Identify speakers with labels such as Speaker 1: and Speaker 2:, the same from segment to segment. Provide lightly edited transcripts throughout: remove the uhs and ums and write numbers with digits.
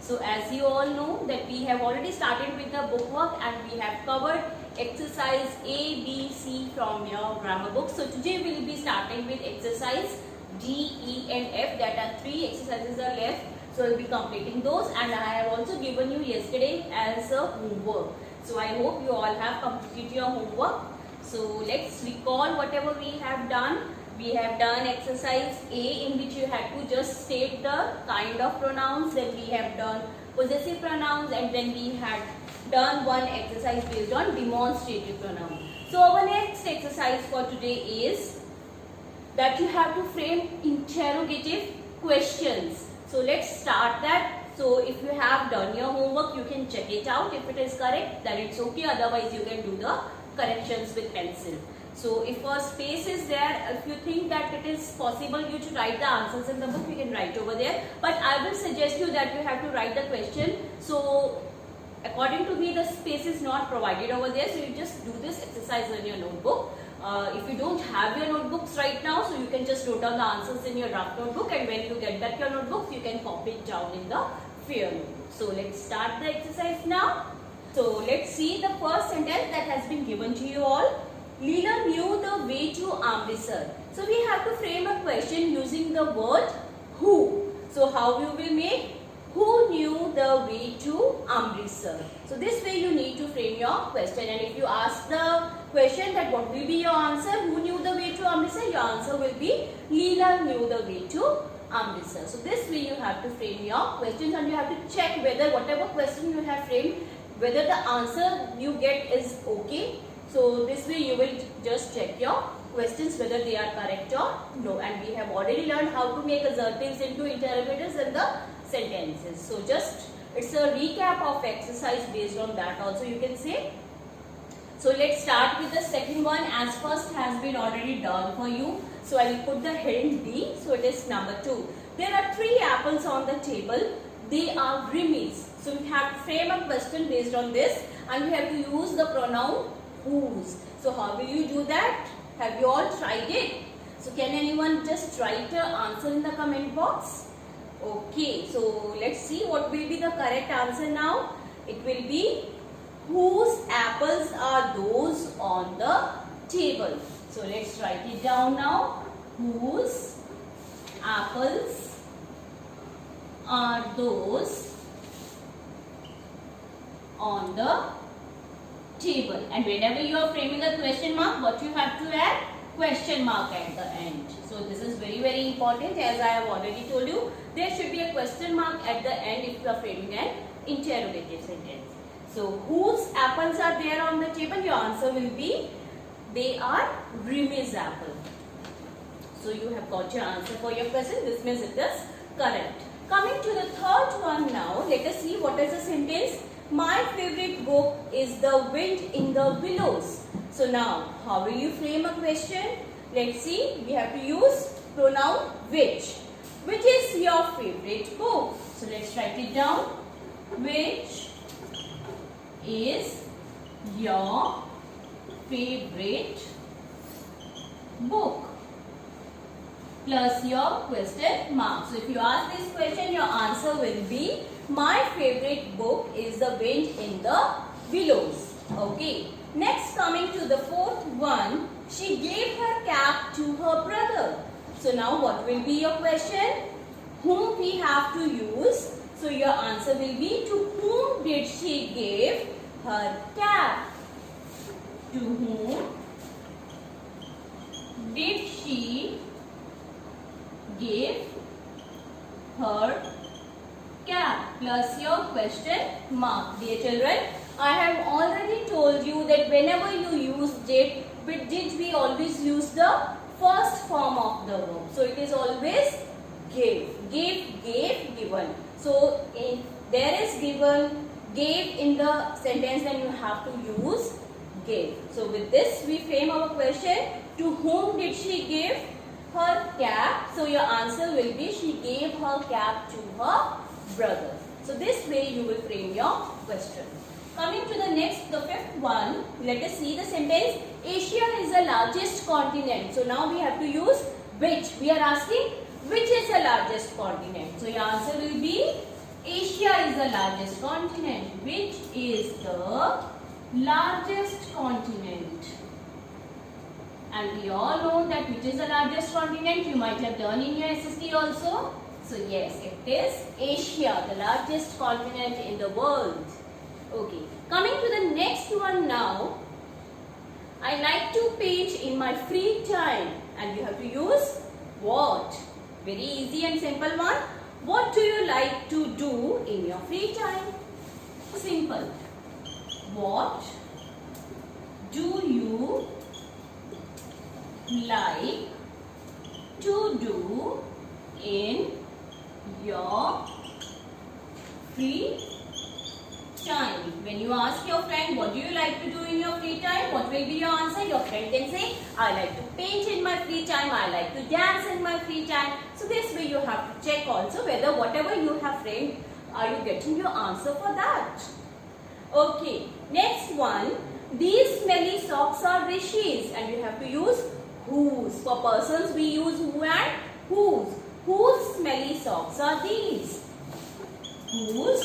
Speaker 1: So as you all know that we have already started with the book work and we have covered exercise A, B, C from your grammar book. So today we will be starting with exercise D, E and F. That are 3 exercises are left. So we will be completing those, and I have also given you yesterday as a homework. So I hope you all have completed your homework. So let's recall whatever we have done. We have done exercise A, in which you had to just state the kind of pronouns. Then we have done possessive pronouns, and then we had done one exercise based on demonstrative pronouns. So our next exercise for today is that you have to frame interrogative questions. So let's start that. So if you have done your homework, you can check it out. If it is correct, then it's okay. Otherwise, you can do the corrections with pencil. So if a space is there, if you think that it is possible you to write the answers in the book, you can write over there. But I will suggest you that you have to write the question. So according to me, the space is not provided over there. So you just do this exercise in your notebook. If you don't have your notebooks right now, so you can just note down the answers in your draft notebook, and when you get back your notebooks, you can copy it down in the fair notebook. So let's start the exercise now. So let's see the first sentence that has been given to you all. Leela knew the way to Amritsar. So we have to frame a question using the word who. So how you will make? Who knew the way to Amritsar? So this way you need to frame your question, and if you ask the question that what will be your answer, who knew the way to Amritsar, your answer will be Leela knew the way to Amritsar. So this way you have to frame your questions, and you have to check whether whatever question you have framed, whether the answer you get is okay. So this way you will just check your questions whether they are correct or no. And we have already learned how to make assertives into interrogatives in the sentences. So just it's a recap of exercise based on that also you can say. So let's start with the second one, as first has been already done for you. So I will put the heading D. So it is number 2. There are 3 apples on the table. They are Grimmy's. So we have to frame a question based on this, and we have to use the pronoun whose. So how will you do that? Have you all tried it? So can anyone just write an answer in the comment box? Okay, so let's see what will be the correct answer now. It will be whose apples are those on the table. So let's write it down now. Whose apples are those on the table? And whenever you are framing a question mark, what you have to add? Question mark at the end. So this is very, very important. As I have already told you, there should be a question mark at the end if you are framing an interrogative sentence. So whose apples are there on the table? Your answer will be they are Grimmy's apple. So you have got your answer for your question. This means it is correct. Coming to the third one now, let us see what is the sentence. My favorite book is The Wind in the Willows. So now, how will you frame a question? Let's see. We have to use pronoun which. Which is your favorite book? So let's write it down. Which is your favorite book? Plus your question mark. So if you ask this question, your answer will be my favorite book is The Wind in the Willows. Okay. Next, coming to the fourth one, she gave her cap to her brother. So now what will be your question? Whom we have to use. So your answer will be to whom did she give her cap? To whom did she give her cap? Plus your question mark. Dear children, I have already told you that whenever you use did, with did we always use the first form of the verb. So it is always give. Give, gave, given. So if there is given, gave in the sentence, then you have to use give. So with this we frame our question. To whom did she give her cap? So your answer will be she gave her cap to her brother. So this way you will frame your question. Coming to the next, the fifth one, let us see the sentence. Asia is the largest continent. So now we have to use which. We are asking which is the largest continent. So your answer will be Asia is the largest continent. Which is the largest continent? And we all know that which is the largest continent. You might have done in your SST also. So yes, it is Asia, the largest continent in the world. Okay, coming to the next one now. I like to paint in my free time, and you have to use what? Very easy and simple one. What do you like to do in your free time? Simple. What do you like to do in your free time? When you ask your friend, what do you like to do in your free time? What will be your answer? Your friend can say, I like to paint in my free time. I like to dance in my free time. So this way you have to check also whether whatever you have framed, are you getting your answer for that? Okay. Next one. These smelly socks are Rishi's, and you have to use whose. For persons we use who and whose. Whose smelly socks are these? Whose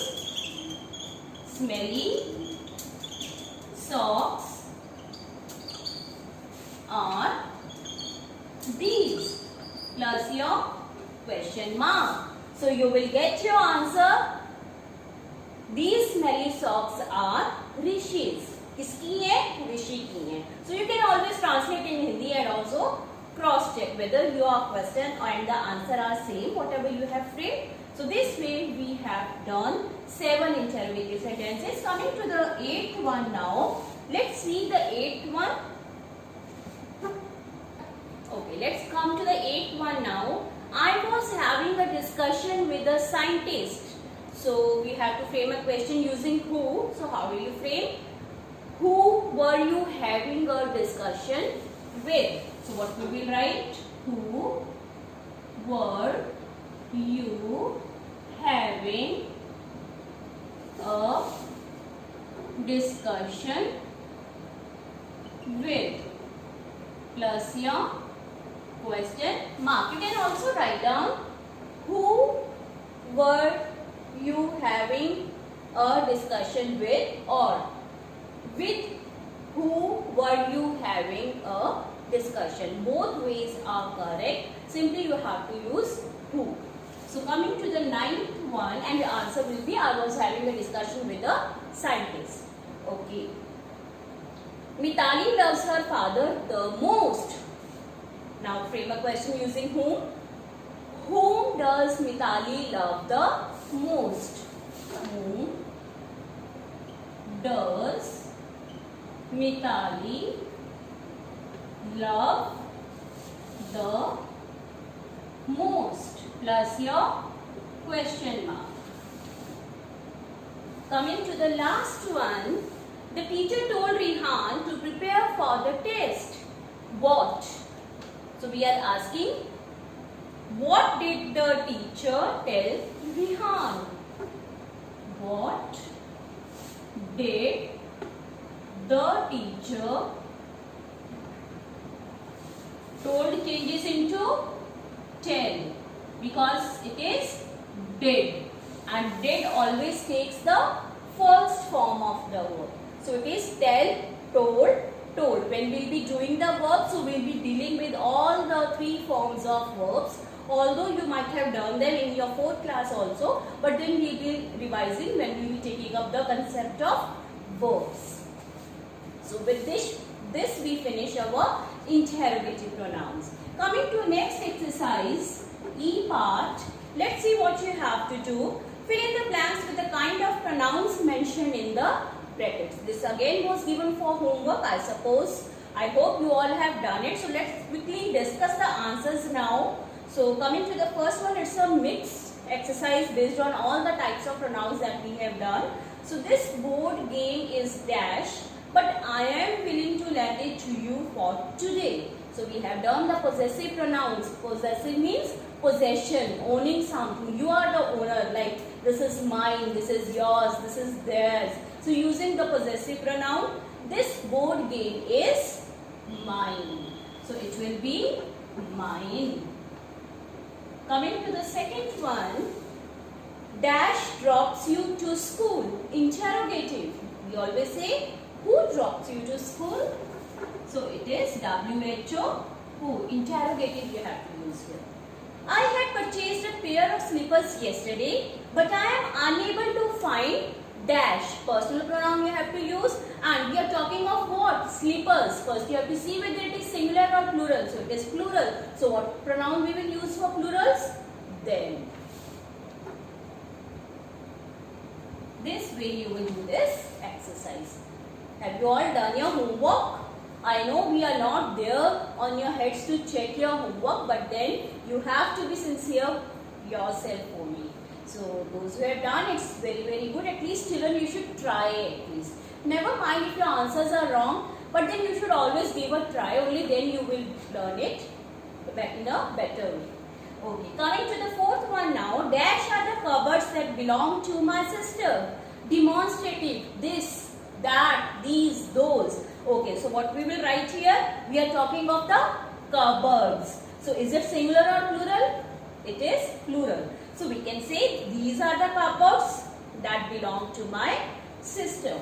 Speaker 1: smelly socks are these? Plus your question mark. So you will get your answer. These smelly socks are Rishi's. किसकी है? ऋषि की है. So you can always translate in Hindi and also cross check whether your question and the answer are same whatever you have framed. So this way we have done 7 interrogative sentences. Coming to the 8th one now. Let's see the 8th one. Okay, let's come to the 8th one now. I was having a discussion with a scientist. So we have to frame a question using who. So how will you frame? Who were you having a discussion with? So what we will write? Who were you having a discussion with? Plus your question mark. You can also write down who were you having a discussion with, or with who were you having a discussion. Both ways are correct. Simply you have to use who. So coming to the 9th one, and the answer will be I was having a discussion with a scientist. Okay. Mitali loves her father the most. Now frame a question using whom. Whom does Mitali love the most? Whom does Mitali love the most? Plus your question mark. Coming to the last one, the teacher told Rihan to prepare for the test. What? So we are asking, what did the teacher tell Rihan? What did the teacher told changes into tell, because it is did, and did always takes the first form of the verb. So it is tell, told, told. When we will be doing the verb, so we will be dealing with all the 3 forms of verbs. Although you might have done them in your 4th class also, but then we will be revising when we will be taking up the concept of verbs. So with this we finish our interrogative pronouns. Coming to next exercise, E part. Let's see what you have to do. Fill in the blanks with the kind of pronouns mentioned in the brackets. This again was given for homework, I suppose. I hope you all have done it. So let's quickly discuss the answers now. So coming to the first one, it's a mixed exercise based on all the types of pronouns that we have done. So this board game is dash, but I am willing to lend it to you for today. So we have done the possessive pronouns. Possessive means possession, owning something. You are the owner, like this is mine, this is yours, this is theirs. So using the possessive pronoun, this board game is mine. So it will be mine. Coming to the second one, dash drops you to school? Interrogative. We always say, who drops you to school? So it is WHO, who. Interrogative you have to use here. I had purchased a pair of slippers yesterday, but I am unable to find dash. Personal pronoun you have to use, and we are talking of what? Slippers. First you have to see whether it is singular or plural. So it is plural. So what pronoun we will use for plurals? Them. This way you will do this exercise. Have you all done your homework? I know we are not there on your heads to check your homework, but then you have to be sincere yourself only. So those who have done, it's very good. At least children, you should try at least. Never mind if your answers are wrong, but then you should always give a try. Only then you will learn it in a better way. Okay, coming to the fourth one now. Dash are the cupboards that belong to my sister. Demonstrative. This, that, these, those. Okay, so what we will write here? We are talking of the cupboards. So is it singular or plural? It is plural. So we can say these are the cupboards that belong to my sister.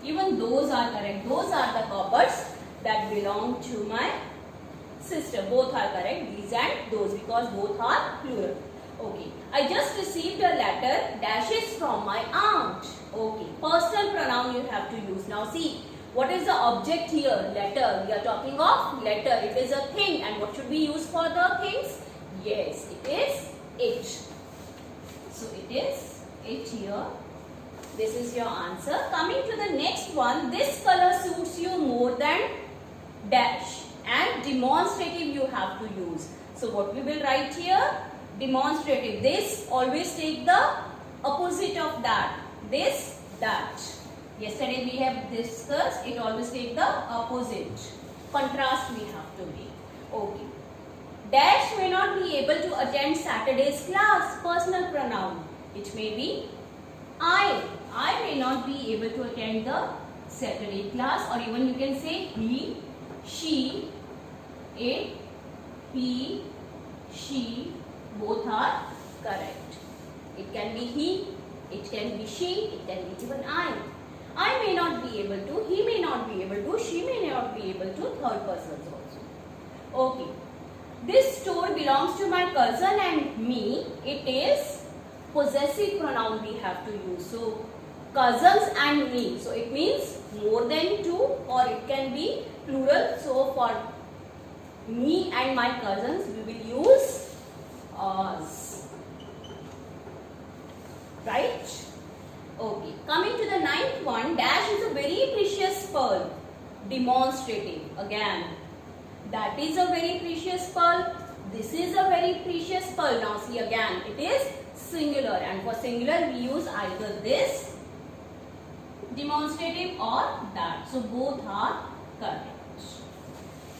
Speaker 1: Even those are correct. Those are the cupboards that belong to my sister. Both are correct. These and those, because both are plural. Okay. I just received a letter. Dash is from my aunt. Okay. Personal pronoun you have to use. Now see, what is the object here? Letter. We are talking of letter. It is a thing. And what should we use for the things? Yes, it is it. So it is it here. This is your answer. Coming to the next one. This color suits you more than dash. And demonstrative you have to use. So what we will write here? Demonstrative. This, always take the opposite of that. This, that. Yesterday we have discussed, it always take the opposite. Contrast we have to make. Okay. Dash may not be able to attend Saturday's class. Personal pronoun. It may be I. I may not be able to attend the Saturday class, or even you can say he, she, it, he, she. Both are correct. It can be he, it can be she, it can be even I. I may not be able to, he may not be able to, she may not be able to, third persons also. Okay. This store belongs to my cousin and me. It is possessive pronoun we have to use. So, cousins and me. So, it means more than two, or it can be plural. So, for me and my cousins, we will use us. Right? Okay. Coming to the ninth one. Dash is a very precious pearl. Demonstrative. Again. That is a very precious pearl. This is a very precious pearl. Now see again. It is singular. And for singular we use either this demonstrative or that. So both are correct.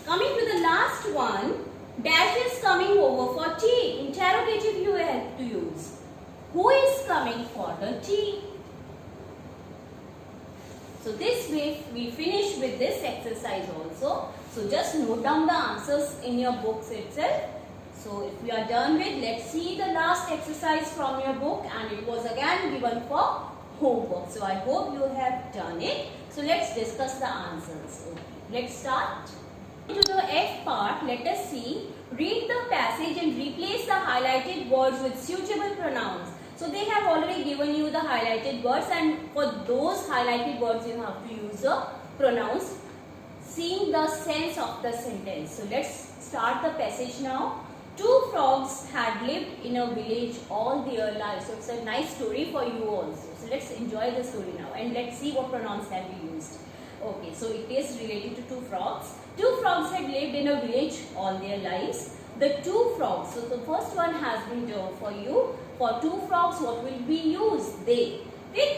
Speaker 1: Coming to the last one. Dash is coming over for tea. Interrogative you have to use. Who is coming for the tea? So this way we finish with this exercise also. So just note down the answers in your books itself. So if we are done with, let's see the last exercise from your book, and it was again given for homework. So I hope you have done it. So let's discuss the answers. Okay. Let's start. To the F part, let us see. Read the passage and replace the highlighted words with suitable pronouns. So they have already given you the highlighted words, and for those highlighted words you have to use the pronouns, seeing the sense of the sentence. So let's start the passage now. Two frogs had lived in a village all their lives. So it's a nice story for you also. So let's enjoy the story now, and let's see what pronouns have we used. Okay, so it is related to two frogs. Two frogs had lived in a village all their lives. The two frogs. So the first one has been done for you. For two frogs, what will be used? They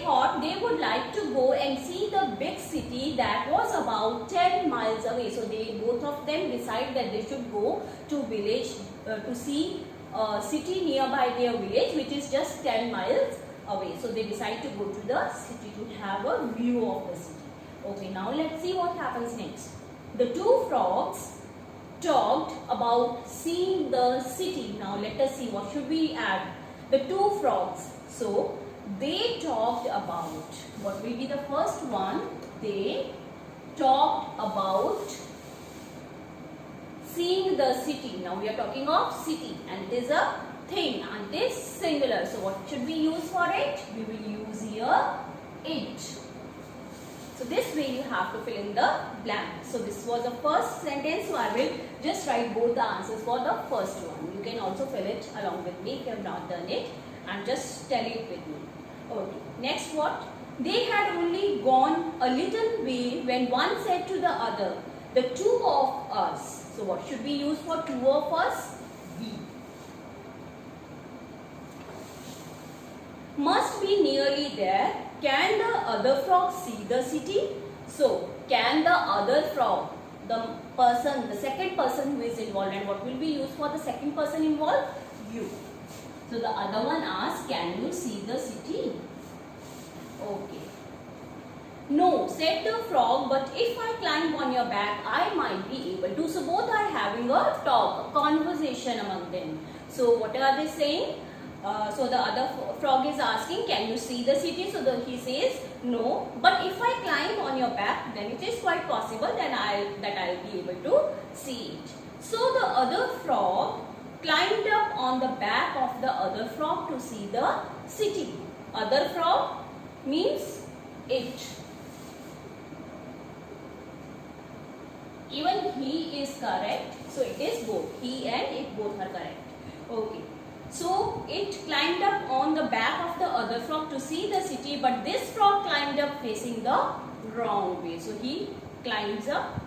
Speaker 1: thought they would like to go and see the big city that was about 10 miles away. So both of them decided that they should go to village to see a city nearby their village, which is just 10 miles away. So they decide to go to the city to have a view of the city. Okay, now let's see what happens next. The two frogs talked about seeing the city. Now let us see what should we add. The two frogs. So they talked about. What will be the first one? They talked about seeing the city. Now we are talking of city and it is a thing and it is singular. So what should we use for it? We will use here it. So this way you have to fill in the blank. So this was the first sentence. So I will just write both the answers for the first one. You can also fill it along with me if you have not done it and just tell it with me. Okay. Next what? They had only gone a little way when one said to the other, the two of us. So what should we use for two of us? We. Must be nearly there. Can the other frog see the city? So, can the other frog, the second person who is involved, and what will be used for the second person involved? You. So, the other one asks, can you see the city? Okay. No, said the frog, but if I climb on your back, I might be able to. So, both are having a talk, a conversation among them. So, what are they saying? So the other frog is asking, can you see the city? So he says, no, but if I climb on your back, then it is quite possible that I'll be able to see it. So the other frog climbed up on the back of the other frog to see the city. Other frog means it. Even he is correct. So it is both. He and it both are correct. Okay. So it climbed up on the back of the other frog to see the city, but this frog climbed up facing the wrong way. So he climbs up,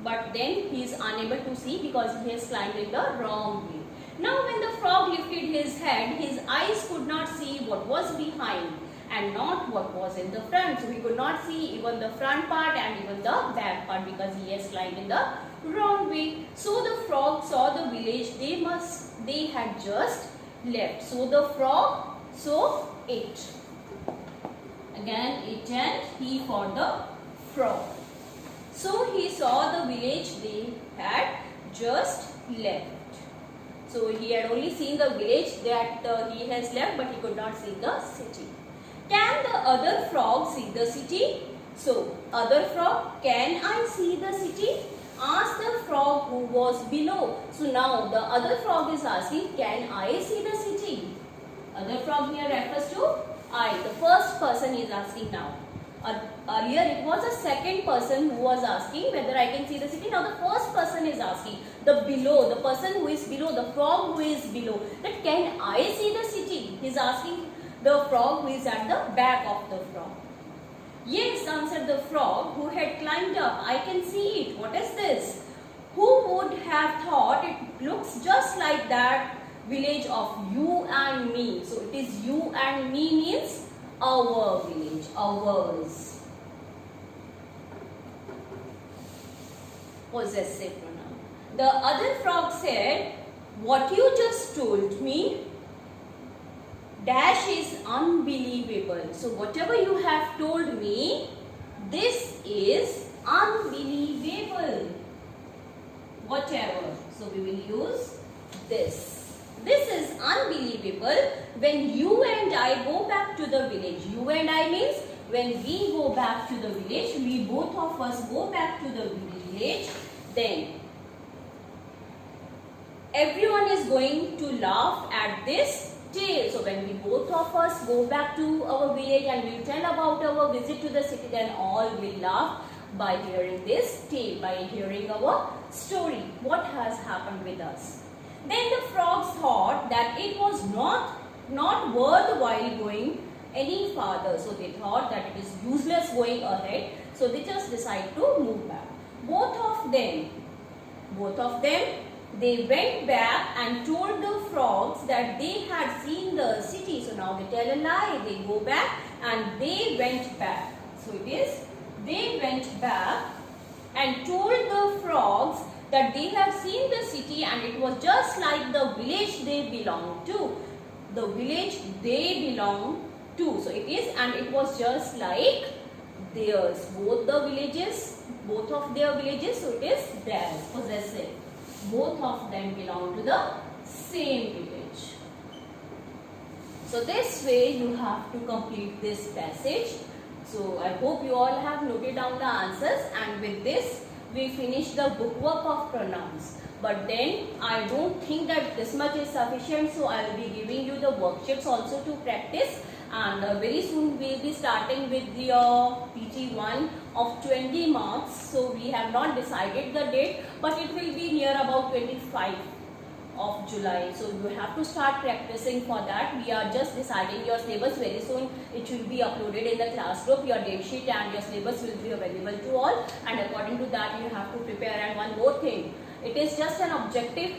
Speaker 1: but then he is unable to see because he has climbed in the wrong way. Now when the frog lifted his head, his eyes could not see what was behind and not what was in the front. So he could not see even the front part and even the back part because he has climbed in the wrong way. So the frog saw the village they had just left. So the frog, so it. Again it and he for the frog. So he saw the village they had just left. So he had only seen the village that he has left, but he could not see the city. Can the other frog see the city? So other frog, can I see the city? Asked the frog who was below. So now the other frog is asking, can I see the city? Other frog here refers to I. The first person is asking now. Earlier it was a second person who was asking whether I can see the city. Now the first person is asking, the below, the person who is below, the frog who is below, that can I see the city? He is asking the frog who is at the back of the frog. Yes, answered the frog who had climbed up. I can see it. What is this? Who would have thought it looks just like that village of you and me? So it is you and me means our village, ours. Possessive pronoun. The other frog said, what you just told me dash is unbelievable. So whatever you have told me, this is unbelievable. Whatever. So we will use this. This is unbelievable. When you and I go back to the village, you and I means when we go back to the village, we both of us go back to the village, then everyone is going to laugh at this tale. So when we both of us go back to our village and we tell about our visit to the city, then all will laugh by hearing this tale, by hearing our story, what has happened with us. Then the frogs thought that it was not worthwhile going any farther. So they thought that it is useless going ahead. So they just decided to move back. Both of them, they went back and told the frogs that they had seen the city. So now they tell a lie. They go back and they went back. So it is, they went back and told the frogs that they have seen the city and it was just like the village they belong to. The village they belong to. So it is, and it was just like theirs. Both the villages, both of their villages, so it is theirs, possessive. both of them belong to the same village. So this way you have to complete this passage. So I hope you all have noted down the answers, and with this we finish the bookwork of pronouns. But then I don't think that this much is sufficient, so I will be giving you the worksheets also to practice, and very soon we will be starting with your PT1 of 20 marks. So we have not decided the date, but it will be near about 25 of July. So you have to start practicing for that. We are just deciding your syllabus. Very soon it will be uploaded in the class group. Your date sheet and your syllabus will be available to all, and according to that you have to prepare. And one more thing, it is just an objective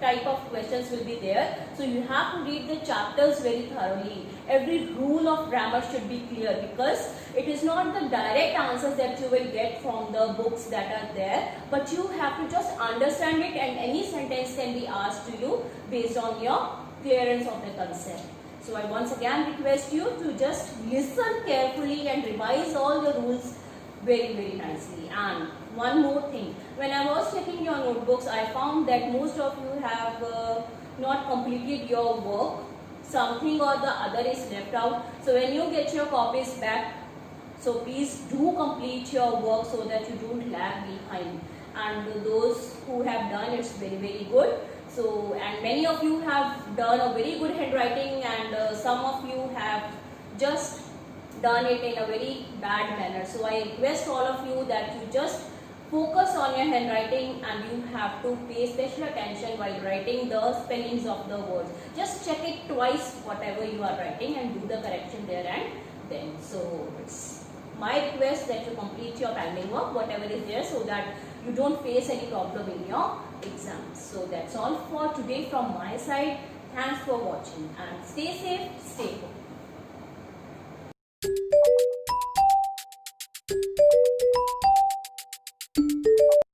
Speaker 1: type of questions will be there, so you have to read the chapters very thoroughly. Every rule of grammar should be clear, because it is not the direct answers that you will get from the books that are there, but you have to just understand it, and any sentence can be asked to you based on your clearance of the concept. So I once again request you to just listen carefully and revise all the rules very nicely. And one more thing, when I was checking your notebooks, I found that most of you have not completed your work. Something or the other is left out. So when you get your copies back, so please do complete your work so that you don't lag behind. And those who have done, it's very good. So, and many of you have done a very good handwriting, and some of you have just done it in a very bad manner. So I request all of you that you just focus on your handwriting, and you have to pay special attention while writing the spellings of the words. Just check it twice whatever you are writing, and do the correction there and then. So it's my request that you complete your pending work whatever is there, so that you don't face any problem in your exams. So that's all for today from my side. Thanks for watching, and stay safe, stay home.